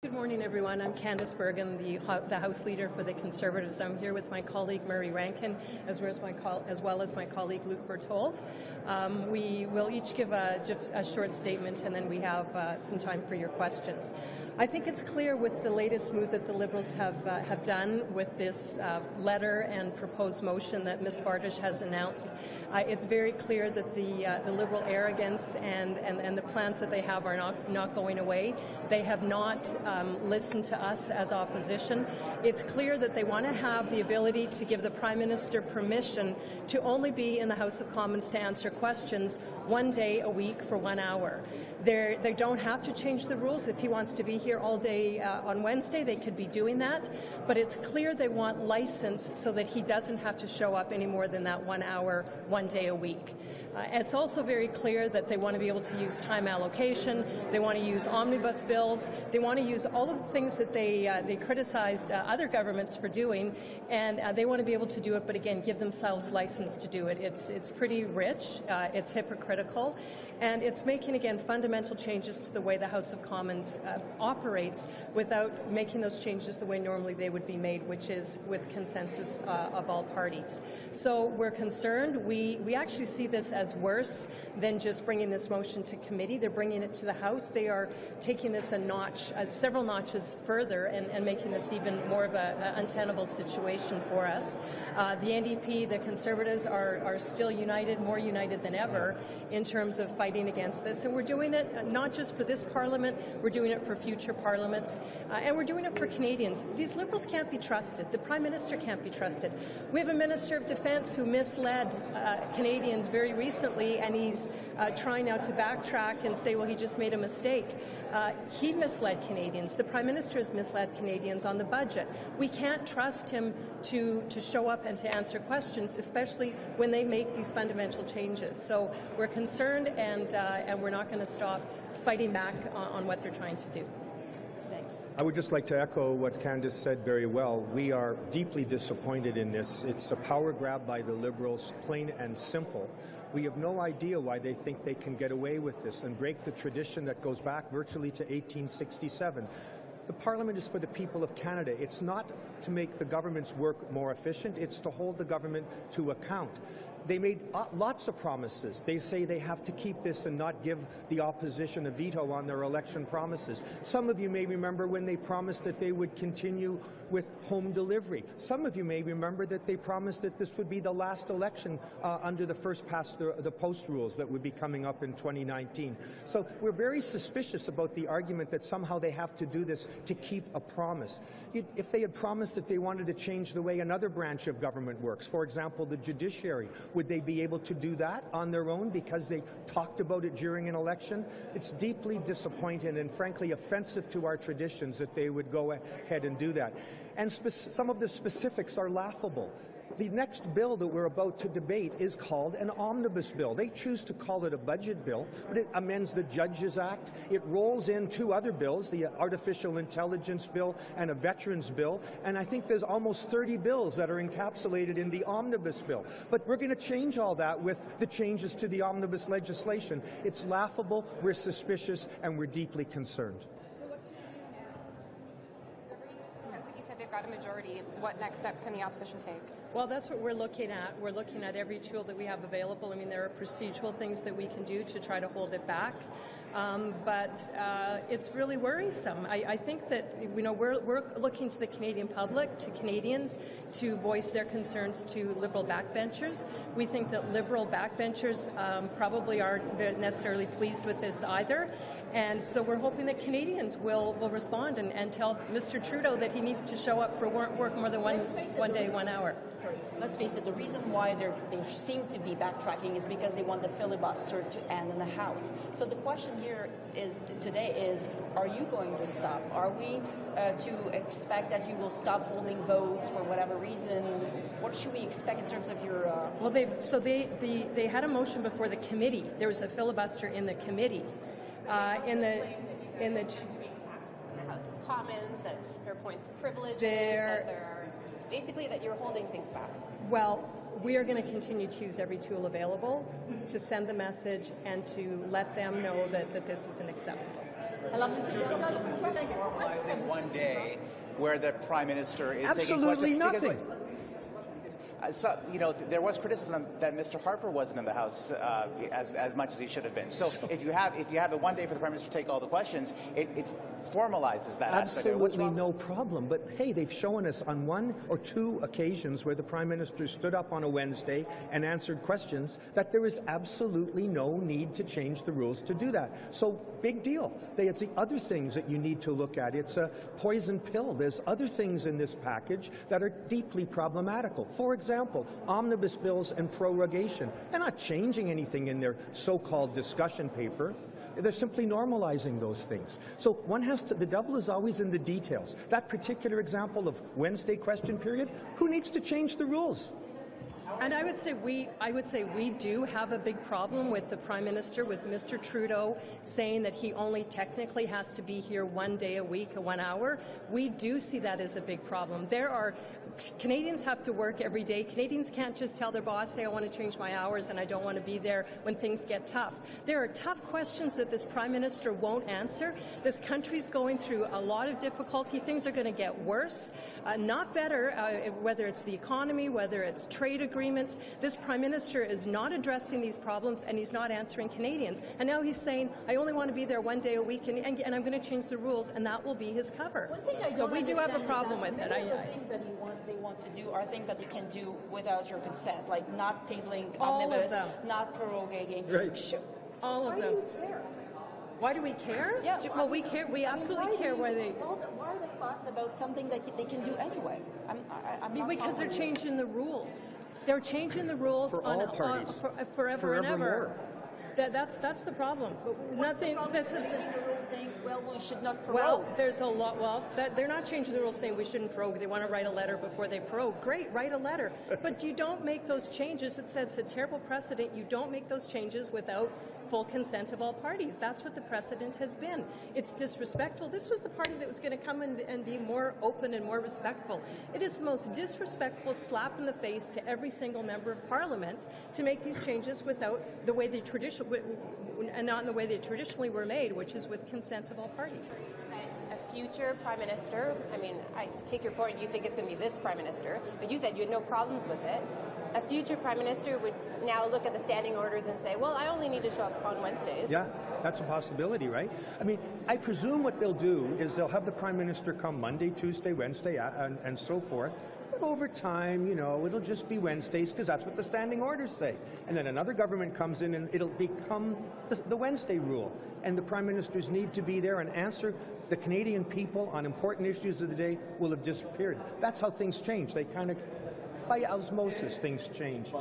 Good morning, everyone. I'm Candice Bergen, the House Leader for the Conservatives. I'm here with my colleague Murray Rankin, as well as my colleague Luc Berthold. We will each give a short statement, and then we have some time for your questions. I think it's clear with the latest move that the Liberals have done with this letter and proposed motion that Ms. Bardish has announced. It's very clear that the Liberal arrogance and the plans that they have are not going away. They have not listen to us as opposition. It's clear that they want to have the ability to give the Prime Minister permission to only be in the House of Commons to answer questions one day a week for 1 hour. They don't have to change the rules. If he wants to be here all day on Wednesday, they could be doing that. But it's clear they want license so that he doesn't have to show up any more than that 1 hour, 1 day a week. It's also very clear that they want to be able to use time allocation. They want to use omnibus bills. They want to use all of the things that they criticized other governments for doing, and they want to be able to do it, but again, give themselves license to do it. It's pretty rich, it's hypocritical, and it's making, again, fundamental changes to the way the House of Commons operates without making those changes the way normally they would be made, which is with consensus of all parties. So we're concerned. We actually see this as worse than just bringing this motion to committee. They're bringing it to the House. They are taking this a notch, several notches further and making this even more of an untenable situation for us. The N.D.P, the Conservatives, are still united, more united than ever, in terms of fighting against this. And we're doing it not just for this Parliament, we're doing it for future Parliaments, and we're doing it for Canadians. These Liberals can't be trusted. The Prime Minister can't be trusted. We have a Minister of Defence who misled Canadians very recently, and he's trying now to backtrack and say, well, he just made a mistake. He misled Canadians. The Prime Minister has misled Canadians on the budget. We can't trust him to show up and to answer questions, especially when they make these fundamental changes. So we're concerned, and we're not going to stop fighting back on what they're trying to do. Thanks. I would just like to echo what Candice said very well. We are deeply disappointed in this. It's a power grab by the Liberals, plain and simple. We have no idea why they think they can get away with this and break the tradition that goes back virtually to 1867. The Parliament is for the people of Canada. It's not to make the government's work more efficient. It's to hold the government to account. They made lots of promises. They say they have to keep this and not give the opposition a veto on their election promises. Some of you may remember when they promised that they would continue with home delivery. Some of you may remember that they promised that this would be the last election under the first past the post rules that would be coming up in 2019. So we're very suspicious about the argument that somehow they have to do this to keep a promise. If they had promised that they wanted to change the way another branch of government works, for example, the judiciary, would they be able to do that on their own because they talked about it during an election? It's deeply disappointing and frankly offensive to our traditions that they would go ahead and do that. And some of the specifics are laughable. The next bill that we're about to debate is called an omnibus bill. They choose to call it a budget bill, but it amends the Judges Act. It rolls in two other bills, the Artificial Intelligence Bill and a Veterans Bill, and I think there's almost 30 bills that are encapsulated in the omnibus bill. But we're going to change all that with the changes to the omnibus legislation. It's laughable, we're suspicious, and we're deeply concerned. Got a majority. What next steps can the opposition take? Well, that's what we're looking at. We're looking at every tool that we have available. I mean, there are procedural things that we can do to try to hold it back. But it's really worrisome. I think that we're looking to the Canadian public, to Canadians, to voice their concerns to Liberal backbenchers. We think that Liberal backbenchers probably aren't necessarily pleased with this either. And so we're hoping that Canadians will respond and tell Mr. Trudeau that he needs to show up for work more than one day, 1 hour. Sorry, let's face it, the reason why they seem to be backtracking is because they want the filibuster to end in the House. So the question here today is, are you going to stop? Are we to expect that you will stop holding votes for whatever reason? What should we expect in terms of your... Well, they had a motion before the committee. There was a filibuster in the committee. In the House of Commons, that there are points of privilege, that there are basically that you're holding things back. Well, we are going to continue to use every tool available to send the message and to let them know that this isn't acceptable. One day where the Prime Minister is absolutely taking questions. Nothing. So, there was criticism that Mr. Harper wasn't in the House as much as he should have been. So if you have the one day for the Prime Minister to take all the questions, it formalizes that aspect. Absolutely no problem. But hey, they've shown us on 1 or 2 occasions where the Prime Minister stood up on a Wednesday and answered questions that there is absolutely no need to change the rules to do that. So big deal. It's the other things that you need to look at. It's a poison pill. There's other things in this package that are deeply problematical. For example, omnibus bills and prorogation. They're not changing anything in their so-called discussion paper. They're simply normalizing those things. So one has to, the devil is always in the details. That particular example of Wednesday question period, who needs to change the rules? And I would say we do have a big problem with the Prime Minister, with Mr. Trudeau saying that he only technically has to be here 1 day a week, 1 hour. We do see that as a big problem. Canadians have to work every day. Canadians can't just tell their boss, say, I want to change my hours and I don't want to be there when things get tough. There are tough questions that this Prime Minister won't answer. This country's going through a lot of difficulty. Things are going to get worse, not better, whether it's the economy, whether it's trade agreements. This Prime Minister is not addressing these problems and he's not answering Canadians. And now he's saying, I only want to be there 1 day a week and I'm going to change the rules, and that will be his cover. So we do have a problem with it. Things that they want to do are things that you can do without your consent, like not tabling omnibus, not prorogating. Right. All of them. Why do we care? Yeah. Well, we care. We absolutely care why they. Why the fuss about something that they can do anyway? Because they're changing the rules. They're changing the rules for all parties. Forever and ever. That's the problem. Nothing. This is. Saying, well, we should not prorogue. Well, there's a lot. Well, they're not changing the rules saying we shouldn't prorogue. They want to write a letter before they prorogue. Great, write a letter. But you don't make those changes. It sets a terrible precedent. You don't make those changes without full consent of all parties. That's what the precedent has been. It's disrespectful. This was the party that was going to come and be more open and more respectful. It is the most disrespectful slap in the face to every single member of Parliament to make these changes without the way they and not in the way they traditionally were made, which is with consent of all parties. A future Prime Minister, I take your point, you think it's going to be this Prime Minister, but you said you had no problems with it. A future Prime Minister would now look at the standing orders and say, well, I only need to show up on Wednesdays. Yeah, that's a possibility, right? I presume what they'll do is they'll have the Prime Minister come Monday, Tuesday, Wednesday, and so forth. But over time, it'll just be Wednesdays because that's what the standing orders say. And then another government comes in and it'll become the Wednesday rule. And the Prime Ministers need to be there and answer the Canadian people on important issues of the day will have disappeared. That's how things change. They kind of, by osmosis, things change.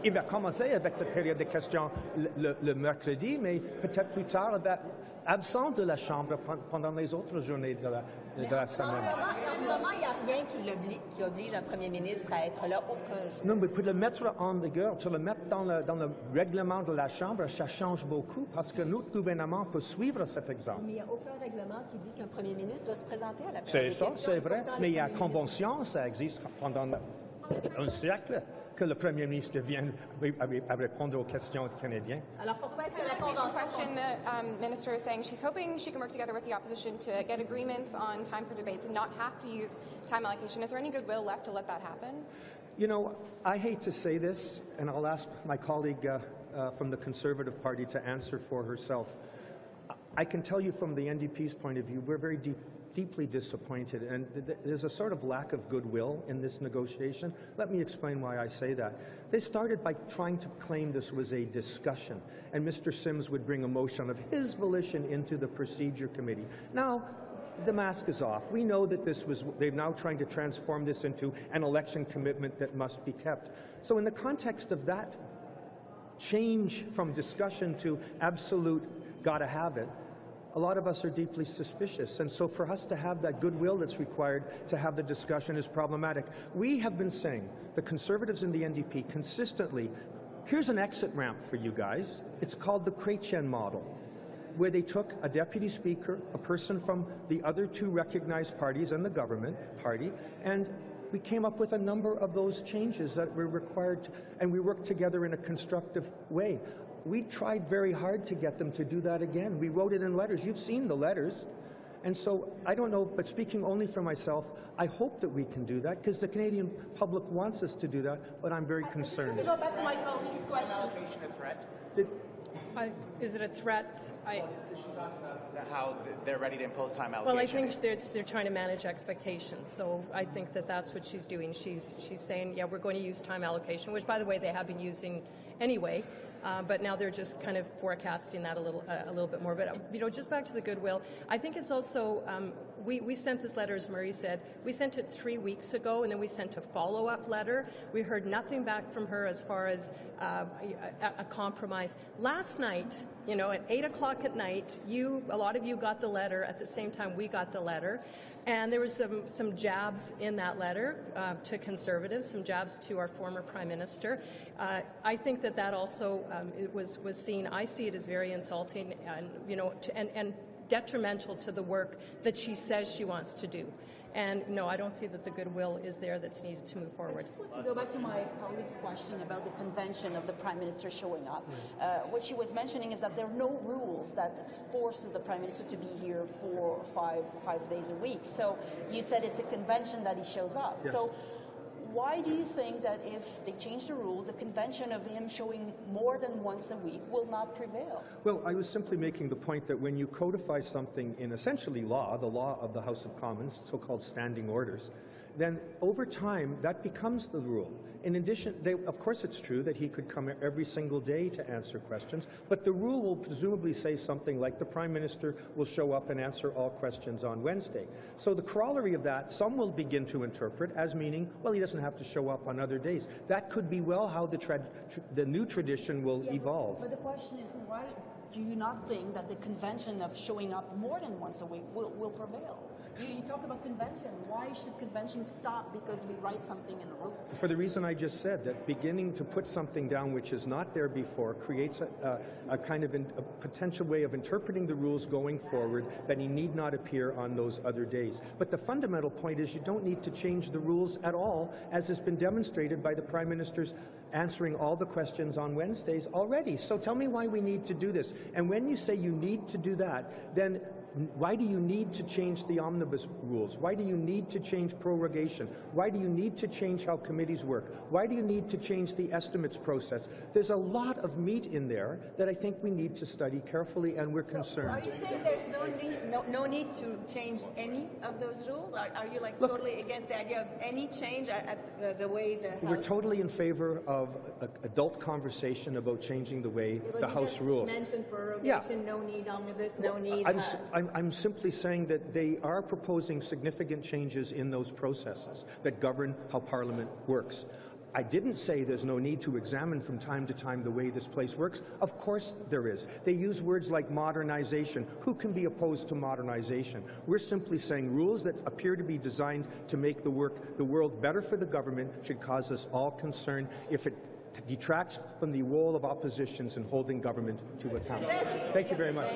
Il va commencer avec cette période de questions le mercredi, mais peut-être plus tard, absent de la Chambre pendant les autres journées de la semaine. En ce moment, il n'y a rien qui oblige un premier ministre à être là aucun jour. Non, mais pour le mettre en vigueur, pour le mettre dans le règlement de la Chambre, ça change beaucoup parce que notre gouvernement peut suivre cet exemple. Mais il n'y a aucun règlement qui dit qu'un premier ministre doit se présenter à la période C'est des ça, questions. c'est vrai. Mais il y a convention, ça existe pendant un siècle, que le Premier ministre vienne à répondre aux questions des Canadiens. Alors pourquoi est-ce que la Convention convention... question, the minister is saying she's hoping she can work together with the opposition to get agreements on time for debates and not have to use time allocation. Is there any goodwill left to let that happen? I hate to say this, and I'll ask my colleague from the Conservative Party to answer for herself. I can tell you from the NDP's point of view, we're very deeply disappointed, and there's a sort of lack of goodwill in this negotiation. Let me explain why I say that. They started by trying to claim this was a discussion, and Mr. Sims would bring a motion of his volition into the Procedure Committee. Now, the mask is off. We know that they're now trying to transform this into an election commitment that must be kept. So in the context of that change from discussion to absolute gotta have it, a lot of us are deeply suspicious, and so for us to have that goodwill that's required to have the discussion is problematic. We have been saying, the Conservatives and the NDP, consistently, here's an exit ramp for you guys. It's called the Chrétien model, where they took a deputy speaker, a person from the other two recognized parties and the government party, and we came up with a number of those changes that were required, and we worked together in a constructive way. We tried very hard to get them to do that again. We wrote it in letters. You've seen the letters. And so, I don't know, but speaking only for myself, I hope that we can do that, because the Canadian public wants us to do that, but I'm very concerned. Just to go back to my colleague's question. Allocation a threat? Is it a threat? She talks about how they're ready to impose time allocation. Well, I think they're trying to manage expectations. So I think that's what she's doing. She's saying, yeah, we're going to use time allocation, which, by the way, they have been using anyway. But now they're just kind of forecasting that a little bit more. But just back to the goodwill, I think it's also we sent this letter, as Murray said, we sent it 3 weeks ago, and then we sent a follow-up letter. We heard nothing back from her as far as a compromise. Last night, at 8 o'clock at night, a lot of you got the letter at the same time we got the letter. And there was some jabs in that letter to Conservatives, some jabs to our former Prime Minister. I think that also it was seen. I see it as very insulting, and and detrimental to the work that she says she wants to do. And no, I don't see that the goodwill is there that's needed to move forward. I just want to go back to my colleague's question about the convention of the Prime Minister showing up. What she was mentioning is that there are no rules that forces the Prime Minister to be here for five days a week. So you said it's a convention that he shows up. Yes. So why do you think that if they change the rules, the convention of him showing more than once a week will not prevail? Well, I was simply making the point that when you codify something in essentially law, the law of the House of Commons, so-called standing orders, then over time that becomes the rule. In addition, of course it's true that he could come every single day to answer questions, but the rule will presumably say something like the Prime Minister will show up and answer all questions on Wednesday. So the corollary of that, some will begin to interpret as meaning, well, he doesn't have to show up on other days. That could be well how the new tradition will evolve. But the question is, why do you not think that the convention of showing up more than once a week will prevail? You talk about convention. Why should convention stop because we write something in the rules? For the reason I just said, that beginning to put something down which is not there before creates a kind of a potential way of interpreting the rules going forward that he need not appear on those other days. But the fundamental point is you don't need to change the rules at all, as has been demonstrated by the Prime Minister's answering all the questions on Wednesdays already. So tell me why we need to do this. And when you say you need to do that, then why do you need to change the omnibus rules? Why do you need to change prorogation? Why do you need to change how committees work? Why do you need to change the estimates process? There's a lot of meat in there that I think we need to study carefully, and we're concerned. So are you saying there's no need to change any of those rules? Are you totally against the idea of any change at the way the House... We're totally in favor of adult conversation about changing the way the House rules. You mentioned prorogation, no need omnibus, no need... I'm simply saying that they are proposing significant changes in those processes that govern how Parliament works. I didn't say there's no need to examine from time to time the way this place works. Of course there is. They use words like modernization. Who can be opposed to modernization? We're simply saying rules that appear to be designed to make the world better for the government should cause us all concern if it detracts from the role of oppositions in holding government to account. Thank you very much.